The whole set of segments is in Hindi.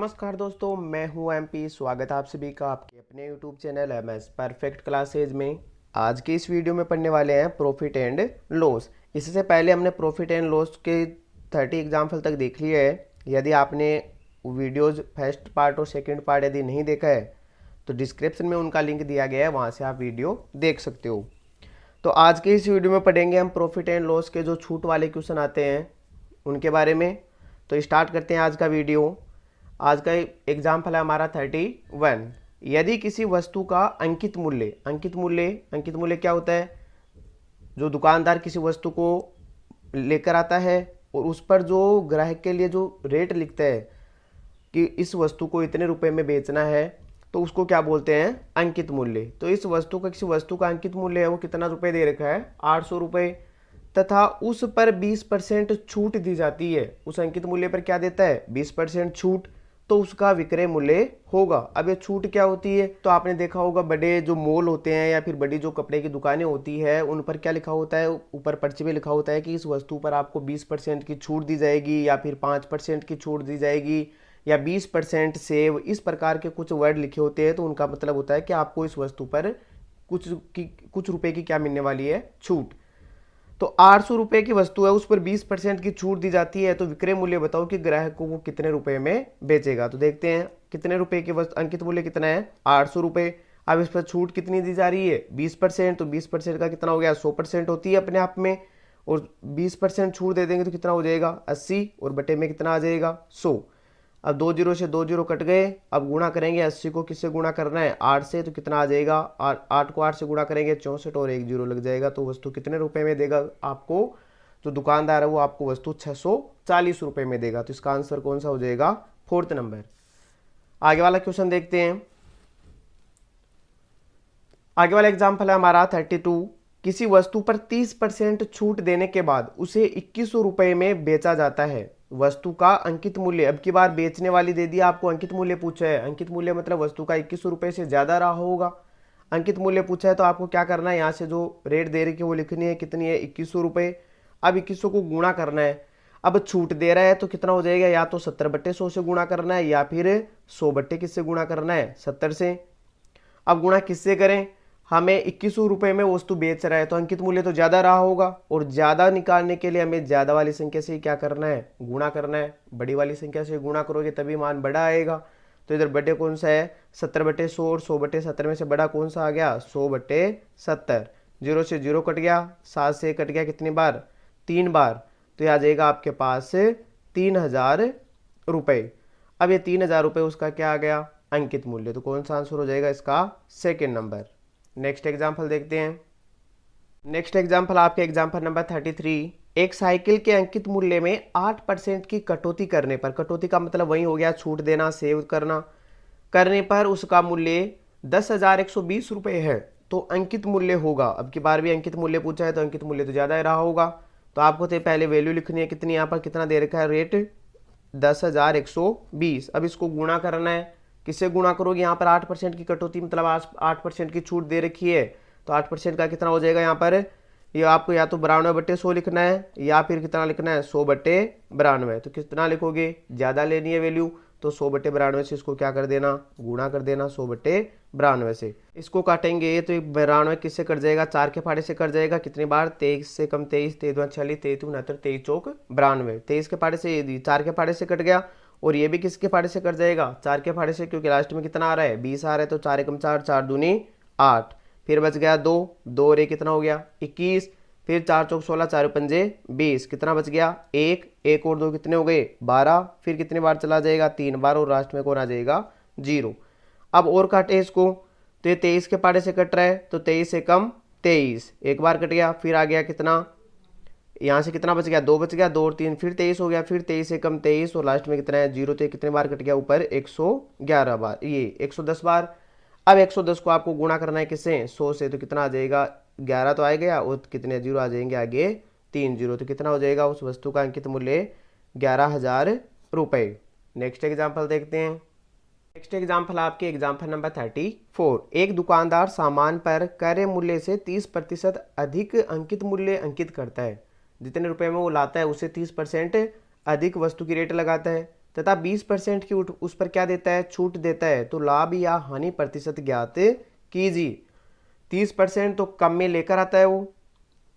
नमस्कार दोस्तों, मैं हूं एमपी। स्वागत है आप सभी का आपके अपने YouTube channel MS perfect classes में। आज के इस वीडियो में पढ़ने वाले हैं प्रॉफिट एंड लॉस। इससे पहले हमने प्रॉफिट एंड लॉस के 30 एग्जाम्पल तक देख लिए है। यदि आपने वीडियोज फर्स्ट पार्ट और सेकेंड पार्ट यदि नहीं देखा है तो डिस्क्रिप्शन में उनका लिंक दिया गया है, वहाँ से आप वीडियो देख सकते हो। तो आज के इस वीडियो में पढ़ेंगे हम प्रॉफिट एंड लॉस के जो छूट वाले क्वेश्चन आते हैं उनके बारे में। तो स्टार्ट करते हैं आज का वीडियो। आज का एग्जाम्पल है हमारा 31। यदि किसी वस्तु का अंकित मूल्य क्या होता है? जो दुकानदार किसी वस्तु को लेकर आता है और उस पर जो ग्राहक के लिए जो रेट लिखता है कि इस वस्तु को इतने रुपए में बेचना है, तो उसको क्या बोलते हैं? अंकित मूल्य। तो इस वस्तु का किसी वस्तु का अंकित मूल्य है वो कितना रुपए दे रखा है? 800 रुपये, तथा उस पर 20% छूट दी जाती है। उस अंकित मूल्य पर क्या देता है? 20% छूट, तो उसका विक्रय मूल्य होगा। अब ये छूट क्या होती है? तो आपने देखा होगा बड़े जो मॉल होते हैं या फिर बड़ी जो कपड़े की दुकानें होती है उन पर क्या लिखा होता है? ऊपर पर्चे में लिखा होता है कि इस वस्तु पर आपको 20% की छूट दी जाएगी, या फिर 5% की छूट दी जाएगी, या 20% सेव। इस प्रकार के कुछ वर्ड लिखे होते हैं, तो उनका मतलब होता है कि आपको इस वस्तु पर कुछ रुपए की क्या मिलने वाली है? छूट। तो 800 रुपये की वस्तु है, उस पर 20% की छूट दी जाती है, तो विक्रय मूल्य बताओ कि ग्राहक को वो कितने रुपए में बेचेगा। तो देखते हैं कितने रुपए की वस्तु, अंकित मूल्य कितना है? 800 रुपये। अब इस पर छूट कितनी दी जा रही है? 20%। तो 20% का कितना हो गया? 100% होती है अपने आप में, और 20% छूट दे देंगे तो कितना हो जाएगा? 80, और बटे में कितना आ जाएगा? 100। अब 2 जीरो से 2 जीरो कट गए। अब गुणा करेंगे 80 को किससे गुणा करना है? 8 से, तो कितना आ जाएगा? 8 को 8 से गुणा करेंगे 64, और 1 जीरो लग जाएगा। तो वस्तु कितने रुपए में देगा आपको? जो दुकानदार है वो आपको वस्तु 640 रुपए में देगा। तो इसका आंसर कौन सा हो जाएगा? 4th number. आगे वाला क्वेश्चन देखते हैं। आगे वाला एग्जाम्पल है हमारा 32। किसी वस्तु पर 30% छूट देने के बाद उसे 2100 रुपए में बेचा जाता है। वस्तु का अंकित मूल्य, अब की बार बेचने वाली दे दिया आपको, अंकित मूल्य पूछा है। अंकित मूल्य मतलब वस्तु का 2100 रुपए से ज्यादा रहा होगा। अंकित मूल्य पूछा है तो आपको क्या करना है? यहाँ से जो रेट दे रही है वो लिखनी है। कितनी है? 2100 रुपये। अब 2100 को गुणा करना है। अब छूट दे रहा है तो कितना हो जाएगा? या तो 70/100 से गुणा करना है, या फिर 100 किससे गुणा करना है? 70 से। अब गुणा किससे करें? हमें 2100 रुपये में वस्तु बेच रहा है तो अंकित मूल्य तो ज्यादा रहा होगा, और ज्यादा निकालने के लिए हमें ज्यादा वाली संख्या से क्या करना है? गुणा करना है। बड़ी वाली संख्या से गुणा करोगे तभी मान बड़ा आएगा। तो इधर बटे कौन सा है? 70/100, और 100/70 में से बड़ा कौन सा आ गया? 100/70। 0 से 0 कट गया, 7 से कट गया कितनी बार? 3 बार। तो यह आ जाएगा आपके पास 3000 रुपये। अब ये 3000 रुपये उसका क्या आ गया? अंकित मूल्य। तो कौन सा आंसर हो जाएगा इसका? 2nd number. नेक्स्ट एग्जाम्पल देखते हैं। नेक्स्ट एग्जाम्पल आपके एग्जाम्पल नंबर 33। एक साइकिल के अंकित मूल्य में 8% की कटौती करने पर, कटौती का मतलब वही हो गया छूट देना, सेव करना, करने पर उसका मूल्य 10,120 रुपये है, तो अंकित मूल्य होगा। अब की बार भी अंकित मूल्य पूछा है तो अंकित मूल्य तो ज्यादा रहा होगा। तो आपको तो पहले वैल्यू लिखनी है। कितनी? यहाँ पर कितना दे रखा है? रेट 10,120। अब इसको गुणा करना है। किससे गुणा करोगे? यहाँ पर 8% की कटौती मतलब 8% की छूट दे रखी है, तो 8% का कितना हो जाएगा? यहाँ पर ये आपको या तो 92/100 लिखना है, या फिर कितना लिखना है? 100/92। तो कितना लिखोगे? ज्यादा लेनी है वैल्यू, तो 100/92 से इसको क्या कर देना? गुणा कर देना 100/92 से। इसको काटेंगे तो 92 किससे कट जाएगा? 4 के फाड़े से कट जाएगा। कितनी बार? 23 से कम 23, 23 40, 23 69, 23 चौक 92। 23 के फाड़े से 4 के फाड़े से कट गया, और ये भी किसके फाड़े से कट जाएगा? 4 के फाड़े से, क्योंकि लास्ट में कितना आ रहा है? 20 आ रहा है। तो 4 एकम 4, 4 दूनी 8, फिर बच गया 2, 2 और 1 कितना हो गया? 21, फिर 4 चौक 16, 4 पंजे 20, कितना बच गया? 1, 1 और 2 कितने हो गए? 12, फिर कितनी बार चला जाएगा? 3 बार, और लास्ट में कौन आ जाएगा? 0। अब और काटे इसको, तो ये 23 के फाड़े से कट रहा है, तो 23 से कम 23, एक बार कट गया, फिर आ गया कितना? यहाँ से कितना बच गया? 2 बच गया, 2 और 3 फिर 23 हो गया, फिर 23 से कम 23, और लास्ट में कितना है? 0। तो कितने बार कट गया? ऊपर 111 बार, ये 110 बार। अब 110 को आपको गुणा करना है किससे? 100 से। तो कितना आ जाएगा? 11 तो आ गया, और कितने जीरो आ जाएंगे आगे? 3 जीरो। तो कितना हो जाएगा? उस वस्तु का अंकित मूल्य 11,000 रुपये। नेक्स्ट एग्जाम्पल देखते हैं। नेक्स्ट एग्जाम्पल आपके एग्जाम्पल नंबर 34। एक दुकानदार सामान पर क्रय मूल्य से 30% अधिक अंकित मूल्य अंकित करता है। जितने रुपए में वो लाता है उससे 30% अधिक वस्तु की रेट लगाता है। तथा 20% की उस पर क्या देता है, छूट देता है। तो लाभ या हानि प्रतिशत ज्ञात कीजिए। 30% तो कम में लेकर आता है वो,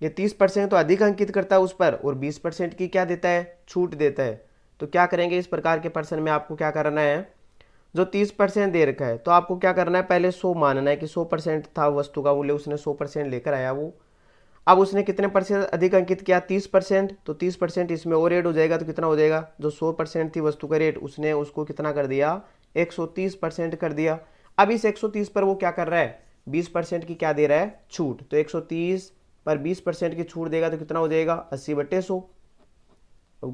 ये 30% तो अधिक अंकित करता है उस पर, और 20% की क्या देता है, छूट देता है। तो क्या करेंगे इस प्रकार के प्रश्न में, आपको क्या करना है, जो 30% दे रखा है तो आपको क्या करना है, पहले 100 मानना है कि 100% था वस्तु का मूल्य, उसने 100% लेकर आया वो। अब उसने कितने परसेंट अधिक अंकित किया, 30%, तो 30% इसमें और ऐड हो जाएगा तो कितना हो जाएगा, जो 100% थी वस्तु का रेट उसने उसको कितना कर दिया, 130% कर दिया। अब इस 130 पर वो क्या कर रहा है, 20% की क्या दे रहा है, छूट। तो 130 पर 20% की छूट देगा तो कितना हो जाएगा, 80/100।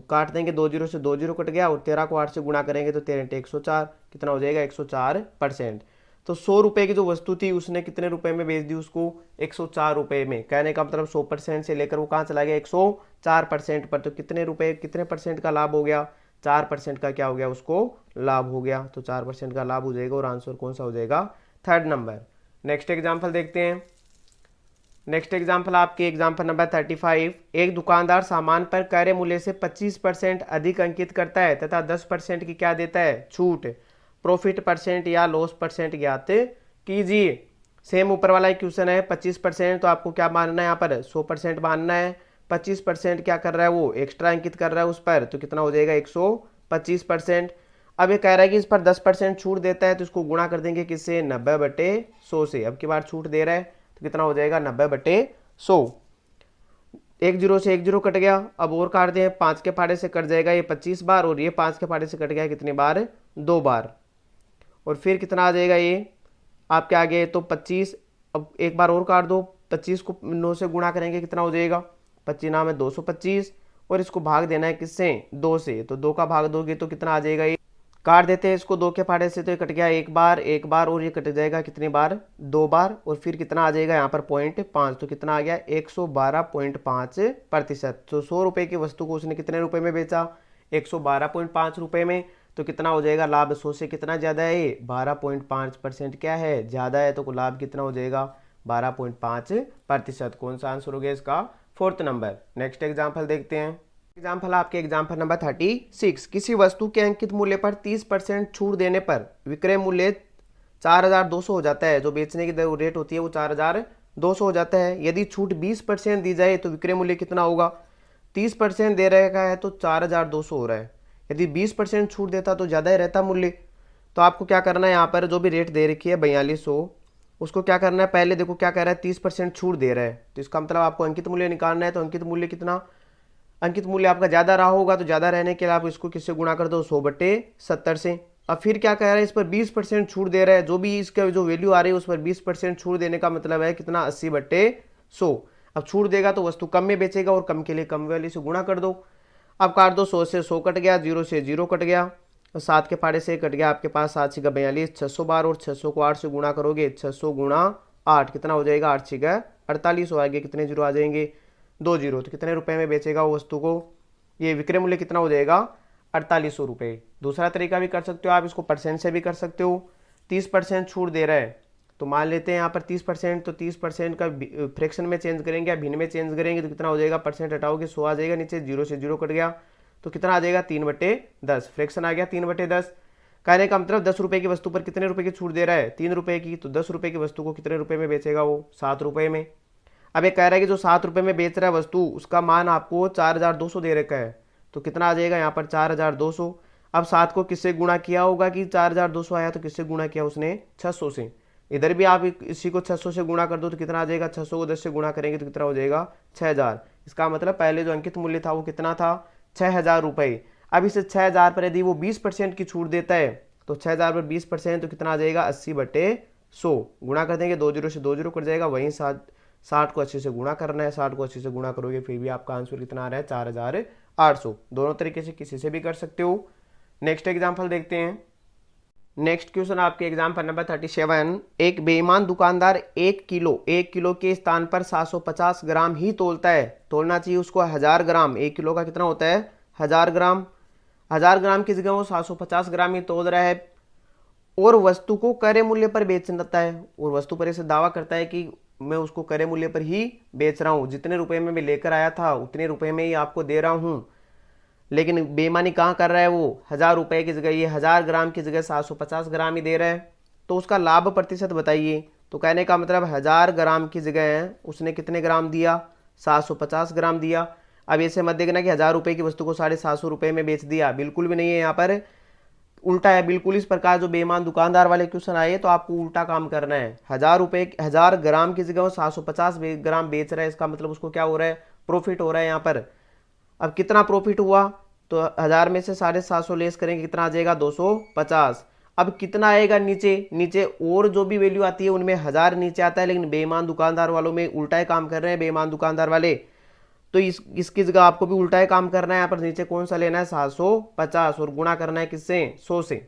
काट देंगे, 2 जीरो से 2 जीरो कट गया, और 13 को 8 से गुणा करेंगे तो 13 × 104 कितना हो जाएगा, 104%। तो 100 रुपए की जो वस्तु थी उसने कितने रुपए में बेच दी उसको, 104 रुपए में। कहने का मतलब 100% से लेकर वो कहाँ चला गया, 104% पर। तो कितने रुपए, कितने परसेंट का लाभ हो गया, 4% का क्या हो गया, उसको लाभ हो गया। तो 4% का लाभ हो जाएगा, और आंसर कौन सा हो जाएगा, 3rd नंबर। नेक्स्ट एग्जाम्पल देखते हैं। नेक्स्ट एग्जाम्पल आपके एग्जाम्पल नंबर 35। एक दुकानदार सामान पर क्रय मूल्य से 25% अधिक अंकित करता है तथा 10% की क्या देता है, छूट। प्रॉफिट परसेंट या लॉस परसेंट ज्ञात कीजिए। सेम ऊपर वाला क्वेश्चन है, 25% तो आपको क्या मानना है, यहाँ पर 100% मानना है। 25% क्या कर रहा है वो, एक्स्ट्रा अंकित कर रहा है उस पर, तो कितना हो जाएगा, 125%। अब ये कह रहा है कि इस पर 10% छूट देता है, तो इसको गुणा कर देंगे किससे, 90/100 से। अब की बार छूट दे रहा है तो कितना हो जाएगा, 90/100। 1 जीरो से 1 जीरो कट गया। अब और काट दें, 5 के पहाड़े से कट जाएगा ये 25 बार, और ये 5 के पहाड़े से कट गया कितनी बार, 2 बार। और फिर कितना आ जाएगा ये आपके आगे, तो 25। अब एक बार और काट दो, 25 को 9 से गुणा करेंगे कितना हो जाएगा, 25 नाम है 225, और इसको भाग देना है किससे, 2 से। तो 2 का भाग दोगे तो कितना आ जाएगा, ये काट देते हैं इसको 2 के फाड़े से, तो ये कट गया एक बार, और ये कट जाएगा कितनी बार, 2 बार। और फिर कितना आ जाएगा यहाँ पर 0.5, तो कितना आ गया, 112.5%। तो 100 रुपए की वस्तु को उसने कितने रुपए में बेचा, 112.5 रुपए में। तो कितना हो जाएगा लाभ, 100 से कितना ज्यादा है, 12.5% क्या है, ज्यादा है। तो लाभ कितना हो जाएगा, 12.5%। कौन सा आंसर हो गया इसका, 4th नंबर। नेक्स्ट एग्जाम्पल देखते हैं। एग्जाम्पल आपके एग्जाम्पल नंबर 36। किसी वस्तु के अंकित मूल्य पर 30% छूट देने पर विक्रय मूल्य 4200 हो जाता है। जो बेचने की रेट होती है वो 4200 हो जाता है। यदि छूट 20% दी जाए तो विक्रय मूल्य कितना होगा, 30% दे रखा है तो 4200 हो रहा है। यदि 20% छूट देता तो ज़्यादा ही रहता मूल्य। तो आपको क्या करना है, यहाँ पर जो भी रेट दे रखी है 4200, उसको क्या करना है, पहले देखो क्या कह रहा है, 30% छूट दे रहा है। तो इसका मतलब आपको अंकित मूल्य निकालना है। तो अंकित मूल्य कितना, अंकित मूल्य आपका ज्यादा रहा होगा, तो ज्यादा रहने के लिए आप इसको किससे गुणा कर दो, 100/70 से। अब फिर क्या कह रहा है, इस पर 20% छूट दे रहा है। जो भी इसका जो वैल्यू आ रही है उस पर 20% छूट देने का मतलब है कितना, 80/100। अब छूट देगा तो वस्तु कम में बेचेगा, और कम के लिए कम वैल्यू से गुणा कर दो। अब काट दो, 100 से 100 कट गया, 0 से 0 कट गया, और 7 के फाड़े से कट गया आपके पास 7 × 42, 600 बार। और 600 को 8 से गुणा करोगे, 600 × 8 कितना हो जाएगा, 8 × 48 हो आएगा। कितने जीरो आ जाएंगे, 2 जीरो। तो कितने रुपए में बेचेगा वो वस्तु को, ये विक्रय मूल्य कितना हो जाएगा, 4800 रुपये। दूसरा तरीका भी कर सकते हो आप, इसको परसेंट से भी कर सकते हो। 30% छूट दे रहा है, तो मान लेते हैं यहाँ पर 30%, तो 30% का फ्रैक्शन में चेंज करेंगे या भिन्न में चेंज करेंगे तो कितना हो जाएगा, परसेंट हटाओगे 100 आ जाएगा नीचे, 0 से 0 कट गया, तो कितना आ जाएगा, 3/10। फ्रैक्शन आ गया 3/10। कहने का मतलब 10 रुपए की वस्तु पर कितने रुपए की छूट दे रहा है, 3 रुपए की। तो 10 रुपए की वस्तु को कितने रुपए में बेचेगा वो, 7 रुपए में। अब ये कह रहा है कि जो 7 रुपए में बेच रहा है वस्तु, उसका मान आपको 4200 दे रखा है। तो कितना आ जाएगा यहाँ पर, 4200। अब 7 को किससे गुणा किया होगा कि 4200 आया, तो किससे गुणा किया उसने, 600 से। इधर भी आप इसी को 600 से गुणा कर दो तो कितना आ जाएगा, 600 को 10 से गुणा करेंगे तो कितना हो जाएगा, 6000। इसका मतलब पहले जो अंकित मूल्य था वो कितना था, 6000 रुपये। अब इसे 6000 पर यदि वो 20% की छूट देता है, तो 6000 पर 20% तो कितना आ जाएगा, 80/100। गुणा कर देंगे, 2 जीरो से 2 जीरो कट जाएगा, वहीं 60 को 80 से गुणा करना है। 60 को 80 से गुणा करोगे फिर भी आपका आंसर कितना आ रहा है, 4800। दोनों तरीके से किसी से भी कर सकते हो। नेक्स्ट एग्जाम्पल देखते हैं। नेक्स्ट क्वेश्चन आपके एग्जाम्पल नंबर 37। एक बेईमान दुकानदार 1 किलो के स्थान पर 750 ग्राम ही तोलता है। तोलना चाहिए उसको 1000 ग्राम। 1 किलो का कितना होता है, 1000 ग्राम। 1000 ग्राम की जगह वो 750 ग्राम ही तोल रहा है, और वस्तु को क्रय मूल्य पर बेचता है। और वस्तु पर ऐसे दावा करता है कि मैं उसको क्रय मूल्य पर ही बेच रहा हूँ, जितने रुपए में मैं लेकर आया था उतने रुपए में ही आपको दे रहा हूँ। लेकिन बेईमानी कहाँ कर रहा है वो, 1000 रुपये की जगह ये 1000 ग्राम की जगह 750 ग्राम ही दे रहा है। तो उसका लाभ प्रतिशत बताइए। तो कहने का मतलब 1000 ग्राम की जगह उसने कितने ग्राम दिया, 750 ग्राम दिया। अब ऐसे मत देखना कि 1000 रुपये की वस्तु को 750 रुपये में बेच दिया, बिल्कुल भी नहीं है, यहाँ पर उल्टा है बिल्कुल। इस प्रकार जो बेईमान दुकानदार वाले क्वेश्चन आए तो आपको उल्टा काम करना है। 1000 ग्राम की जगह वो 750 ग्राम बेच रहा है, इसका मतलब उसको क्या हो रहा है, प्रॉफिट हो रहा है यहाँ पर। अब कितना प्रॉफिट हुआ, तो 1000 में से 750 लेस करेंगे, कितना आ जाएगा, 250। अब कितना आएगा नीचे, नीचे और जो भी वैल्यू आती है उनमें 1000 नीचे आता है, लेकिन बेईमान दुकानदार वालों में उल्टा ही काम कर रहे हैं बेईमान दुकानदार वाले। तो इसकी जगह आपको भी उल्टा ही काम करना है। यहाँ पर नीचे कौन सा लेना है, 750, और गुणा करना है किससे, 100 से।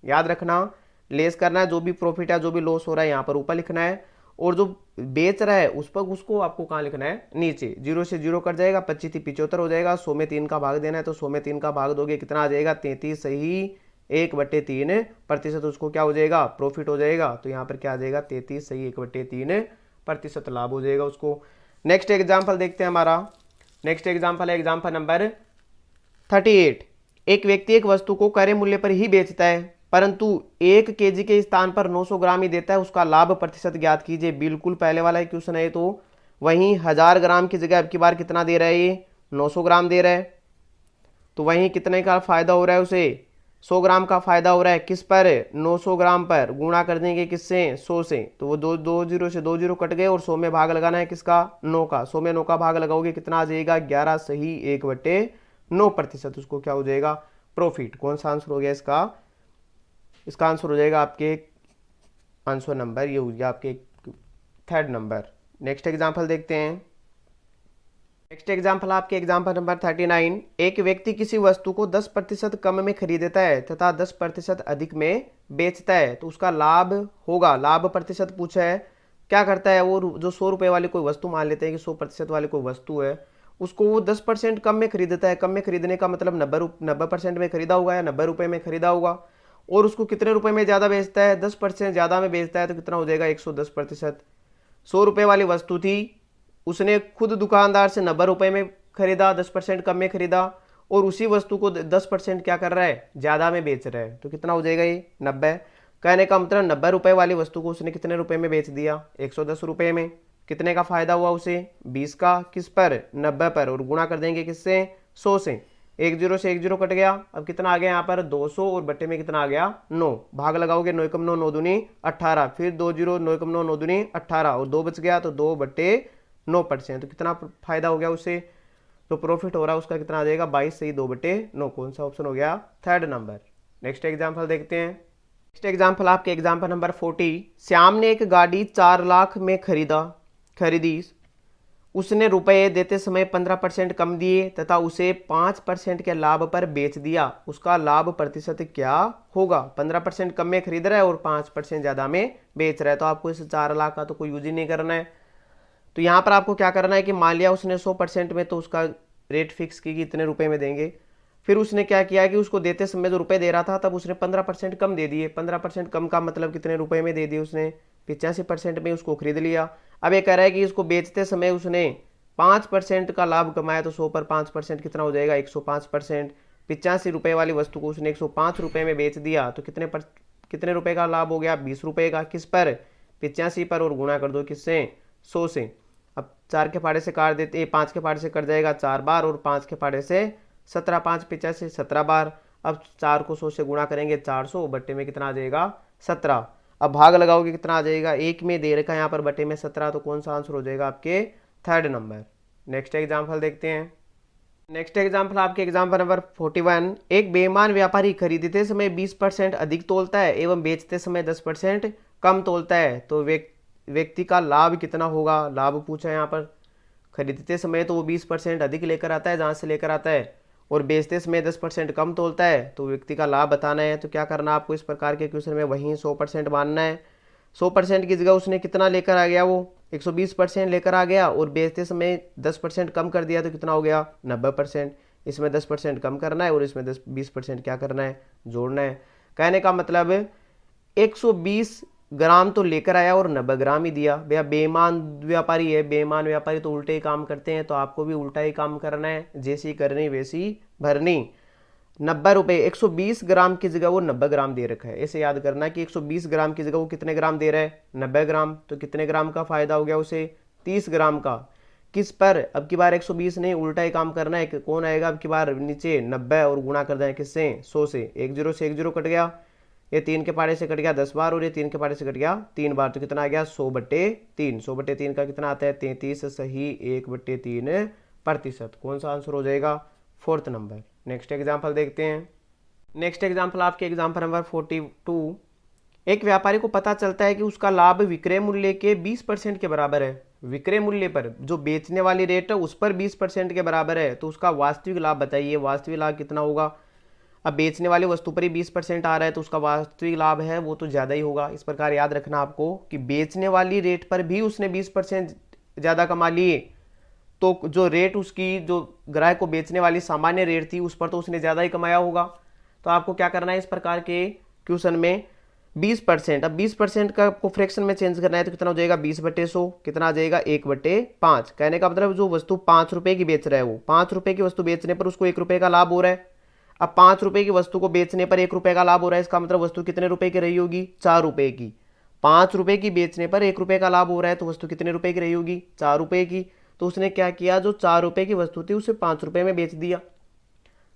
याद रखना, लेस करना है, जो भी प्रॉफिट है जो भी लॉस हो रहा है यहाँ पर ऊपर लिखना है, और जो बेच रहा है उस पर उसको आपको कहाँ लिखना है, नीचे। 0 से 0 कट जाएगा, 25 75 हो जाएगा, 100 में 3 का भाग देना है, तो 100 में 3 का भाग दोगे, कितना आ जाएगा, 33 सही 1/3% उसको क्या हो जाएगा, प्रॉफिट हो जाएगा। तो यहाँ पर क्या आ जाएगा, 33 सही 1/3% लाभ हो जाएगा उसको। नेक्स्ट एग्जाम्पल देखते हैं हमारा। नेक्स्ट एग्जाम्पल है एग्जाम्पल नंबर 38। एक व्यक्ति एक वस्तु को क्रय मूल्य पर ही बेचता है, परंतु 1 केजी के स्थान पर 900 ग्राम ही देता है, उसका लाभ प्रतिशत ज्ञात कीजिए। बिल्कुल पहले वाला क्वेश्चन है, तो वहीं 1000 ग्राम की जगह अब की बार कितना दे रहा है, ये 900 ग्राम दे रहा है। तो वहीं कितने का फायदा हो रहा है उसे, 100 ग्राम का फायदा हो रहा है। किस पर, 900 ग्राम पर। गुणा कर देंगे किससे, 100 से। तो वो दो जीरो से 2 जीरो कट गए, और 100 में भाग लगाना है किसका, 9 का। 100 में 9 का भाग लगाओगे, कितना आ जाएगा, 11 सही 1/9%। उसको क्या हो जाएगा, प्रॉफिट। कौन सा आंसर हो गया इसका, इसका आंसर हो जाएगा आपके आंसर नंबर, ये हो गया आपके 3rd नंबर। नेक्स्ट एग्जाम्पल देखते हैं। नेक्स्ट एग्जाम्पल आपके एग्जाम्पल नंबर 39। एक व्यक्ति किसी वस्तु को 10% कम में खरीदता है तथा 10% अधिक में बेचता है, तो उसका लाभ होगा। लाभ प्रतिशत पूछा है, क्या करता है वो, जो 100 रुपये वाली कोई वस्तु मान लेते हैं कि 100% वाली कोई वस्तु है, उसको वो 10% कम में खरीदता है। कम में खरीदने का मतलब 90% में खरीदा होगा या 90 रुपये में खरीदा होगा, और उसको कितने रुपए में ज़्यादा बेचता है, 10% ज़्यादा में बेचता है, तो कितना हो जाएगा, 110%। 100 रुपये वाली वस्तु थी, उसने खुद दुकानदार से 90 रुपये में खरीदा, 10% कम में खरीदा, और उसी वस्तु को 10% क्या कर रहा है, ज़्यादा में बेच रहा है, तो कितना हो जाएगा, ये 90। कहने का मतलब 90 रुपये वाली वस्तु को उसने कितने रुपए में बेच दिया, 110 रुपये में। कितने का फायदा हुआ उसे, 20 का। किस पर, 90 पर, और गुणा कर देंगे किससे, 100 से। 1 0 से 1 0 कट गया, अब कितना आ गया यहाँ पर, 200, और बट्टे में कितना आ गया, 9। भाग लगाओगे, 9 × 9 9 दूनी 18, फिर 2 0, 9 × 9 9 दूनी 18, और 2 बच गया, तो 2/9%। तो कितना फायदा हो गया उससे, तो प्रॉफिट हो रहा है उसका, कितना आ जाएगा, 22 सही 2/9। कौन सा ऑप्शन हो गया, 3rd नंबर। नेक्स्ट एग्जाम्पल देखते हैं। नेक्स्ट एग्जाम्पल आपके एग्जाम्पल नंबर 40। श्याम ने एक गाड़ी 4 लाख में खरीदी। उसने रुपए देते समय 15% कम दिए तथा उसे 5% के लाभ पर बेच दिया, उसका लाभ प्रतिशत क्या होगा। 15% कम में खरीद रहा है और 5% ज़्यादा में बेच रहा है, तो आपको इस 4 लाख का तो कोई यूज ही नहीं करना है। तो यहाँ पर आपको क्या करना है कि मान लिया उसने 100% में, तो उसका रेट फिक्स की कि इतने रुपए में देंगे। फिर उसने क्या किया कि उसको देते समय जो रुपए दे रहा था, तब उसने 15% कम दे दिए। 15% कम का मतलब कितने रुपए में दे दिए उसने, 85% में उसको खरीद लिया। अब ये कह रहा है कि इसको बेचते समय उसने 5% का लाभ कमाया, तो 100 पर 5% कितना हो जाएगा, 105%। 85 रुपये वाली वस्तु को उसने 105 रुपये में बेच दिया, तो कितने रुपए का लाभ हो गया, 20 रुपये का। किस पर, 85 पर, और गुणा कर दो किससे, 100 से। अब 4 के पाड़े से काट देते, 5 के पाड़े से कट जाएगा 4 बार, और 5 के पाड़े से 17, 5 85 17 बार। अब 4 को 100 से गुणा करेंगे, 400, बट्टे में कितना आ जाएगा, 17। अब भाग लगाओगे, कितना आ जाएगा, 1 में दे रखा है यहाँ पर, बटे में 17, तो कौन सा आंसर हो जाएगा आपके 3rd नंबर। नेक्स्ट एग्जाम्पल देखते हैं। नेक्स्ट एग्जाम्पल आपके एग्जाम्पल नंबर 41। एक बेईमान व्यापारी खरीदते समय 20% अधिक तोलता है एवं बेचते समय 10% कम तोलता है, तो व्यक्ति का लाभ कितना होगा। लाभ पूछा है यहाँ पर, खरीदते समय तो वो 20% अधिक लेकर आता है जहाँ से लेकर आता है, और बेचते समय 10% कम तोलता है, तो व्यक्ति का लाभ बताना है। तो क्या करना आपको, इस प्रकार के क्वेश्चन में वहीं 100% मानना है। 100% की जगह उसने कितना लेकर आ गया, वो 120% लेकर आ गया, और बेचते समय 10% कम कर दिया, तो कितना हो गया, 90%। इसमें 10% कम करना है और इसमें 20% क्या करना है, जोड़ना है। कहने का मतलब 120 ग्राम तो लेकर आया और 90 ग्राम ही दिया। भैया बेईमान व्यापारी है, बेईमान व्यापारी तो उल्टे ही काम करते हैं, तो आपको भी उल्टा ही काम करना है, जैसी करनी वैसी भरनी। 90 रुपये, 120 ग्राम की जगह वो 90 ग्राम दे रखा है। ऐसे याद करना कि 120 ग्राम की जगह वो कितने ग्राम दे रहा है, 90 ग्राम। तो कितने ग्राम का फायदा हो गया उसे, 30 ग्राम का। किस पर, अब की बार 120 नहीं, उल्टा ही काम करना है। कौन आएगा अब की बार नीचे, 90 और गुणा कर दें किससे, 100 से। 1 0 से 1 0 कट गया, ये 3 के पारे से कट गया 10 बार, और ये 3 के पारे से कट गया 3 बार। तो कितना आ गया, 100/3। 100/3 का कितना आता है, 33 सही 1/3%। कौन सा आंसर हो जाएगा, 4th नंबर। नेक्स्ट एग्जाम्पल देखते हैं। नेक्स्ट एग्जाम्पल आपके एग्जाम्पल नंबर 42। एक व्यापारी को पता चलता है कि उसका लाभ विक्रय मूल्य के 20% के बराबर है। विक्रय मूल्य पर जो बेचने वाली रेट है उस पर 20% के बराबर है, तो उसका वास्तविक लाभ बताइए। वास्तविक लाभ कितना होगा, अब बेचने वाली वस्तु पर ही 20% आ रहा है, तो उसका वास्तविक लाभ है वो तो ज़्यादा ही होगा। इस प्रकार याद रखना आपको कि बेचने वाली रेट पर भी उसने 20% ज़्यादा कमा लिए, तो जो रेट उसकी, जो ग्राहक को बेचने वाली सामान्य रेट थी उस पर तो उसने ज़्यादा ही कमाया होगा। तो आपको क्या करना है इस प्रकार के क्वेश्चन में, 20%, अब 20% का आपको फ्रैक्शन में चेंज करना है, तो कितना हो जाएगा, 20/100, कितना आ जाएगा, 1/5। कहने का मतलब जो वस्तु 5 रुपये की बेच रहा है, वो 5 रुपये की वस्तु बेचने पर उसको 1 रुपये का लाभ हो रहा है। अब 5 रुपये की वस्तु को बेचने पर 1 रुपये का लाभ हो रहा है, इसका मतलब वस्तु कितने रुपए की रही होगी, 4 रुपये की। 5 रुपये की बेचने पर 1 रुपये का लाभ हो रहा है, तो वस्तु कितने रुपए की रही होगी, 4 रुपये की। तो उसने क्या किया, जो 4 रुपये की वस्तु थी उसे 5 रुपये में बेच दिया।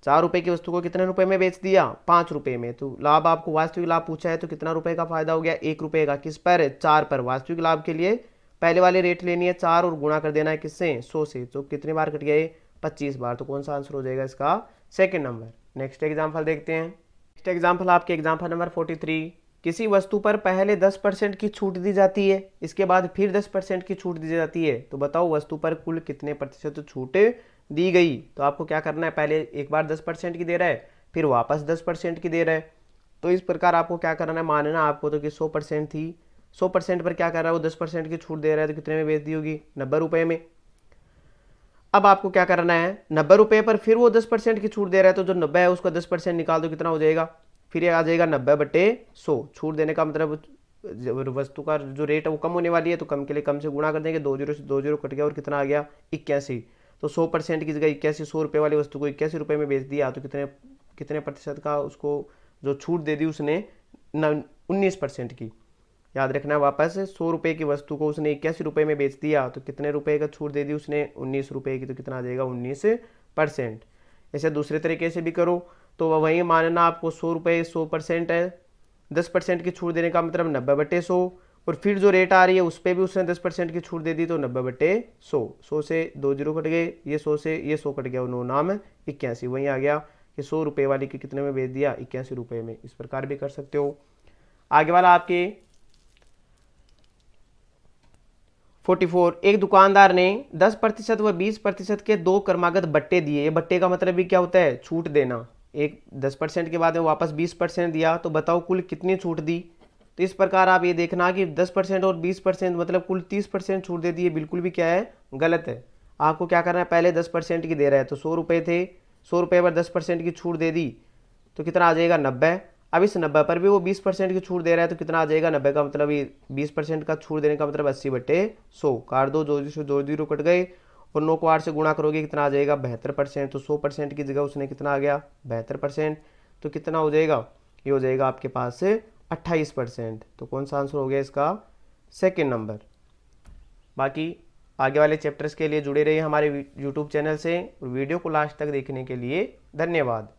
4 रुपये की वस्तु को कितने रुपए में बेच दिया, 5 रुपये में। तो लाभ आपको वास्तविक लाभ पूछा है, तो कितना रुपए का फायदा हो गया, 1 रुपये का। किस पर, 4 पर। वास्तविक लाभ के लिए पहले वाले रेट लेनी है 4 और गुणा कर देना है किससे, 100 से। तो कितनी बार कट गए, 25 बार। तो कौन सा आंसर हो जाएगा इसका, 2nd नंबर। नेक्स्ट एग्जाम्पल देखते हैं। नेक्स्ट एग्जाम्पल आपके एग्जाम्पल नंबर 43। किसी वस्तु पर पहले 10% की छूट दी जाती है, इसके बाद फिर 10% की छूट दी जाती है, तो बताओ वस्तु पर कुल कितने प्रतिशत छूट दी गई। तो आपको क्या करना है, पहले एक बार 10% की दे रहा है, फिर वापस 10% की दे रहा है। तो इस प्रकार आपको क्या करना है, मानना आपको तो कि 100% थी, 100% पर क्या कर रहा है वो 10% की छूट दे रहा है, तो कितने में बेच दी होगी, 90 रुपये में। अब आपको क्या करना है, 90 रुपये पर फिर वो 10% की छूट दे रहा है, तो जो 90 है उसका 10% निकाल दो, कितना हो जाएगा, फिर ये आ जाएगा 90/100। छूट देने का मतलब वस्तु का जो रेट है वो कम होने वाली है, तो कम के लिए कम से गुणा कर देंगे, 2 0 से 2 0 कट गया और कितना आ गया, 81। तो 100% की जगह 81, 100 रुपये वाली वस्तु को 81 रुपये में बेच दिया, तो कितने कितने प्रतिशत का उसको जो छूट दे दी उसने, 19% की। याद रखना वापस, 100 रुपये की वस्तु को उसने 81 रुपये में बेच दिया, तो कितने रुपए का छूट दे दी उसने, 19 रुपये की। तो कितना आ जाएगा, 19%। ऐसे दूसरे तरीके से भी करो तो वही मानना आपको 100 रुपये 100% है, 10% की छूट देने का मतलब 90/100, और फिर जो रेट आ रही है उस पर भी उसने 10% की छूट दे दी, तो 90/100। 100 से 2 0 कट गए, ये 100 से ये 100 कट गया, 9 नाम 81। वहीं आ गया कि 100 रुपये वाली की कितने में बेच दिया, 81 रुपये में। इस प्रकार भी कर सकते हो। आगे वाला आपके 44। एक दुकानदार ने 10% व 20% के 2 क्रमागत बट्टे दिए। बट्टे का मतलब भी क्या होता है, छूट देना। एक 10% के बाद में वापस 20% दिया, तो बताओ कुल कितनी छूट दी। तो इस प्रकार आप ये देखना कि 10% और 20% मतलब कुल 30% छूट दे दी, बिल्कुल भी क्या है, गलत है। आपको क्या करना है, पहले 10% की दे रहा है, तो 100 रुपये थे, 100 रुपये पर 10% की छूट दे दी, तो कितना आ जाएगा, 90। अब इस 90 पर भी वो 20% की छूट दे रहा है, तो कितना आ जाएगा, 90 का मतलब ये 20% का छूट देने का मतलब 80/100। काट दो, 2 0 कट गए, और 9 को 8 से गुणा करोगे, कितना आ जाएगा, 72%। तो 100% की जगह उसने कितना आ गया, 72%। तो कितना हो जाएगा, ये हो जाएगा आपके पास 28%। तो कौन सा आंसर हो गया इसका, 2nd नंबर। बाकी आगे वाले चैप्टर्स के लिए जुड़े रहिए हमारे यूट्यूब चैनल से। वीडियो को लास्ट तक देखने के लिए धन्यवाद।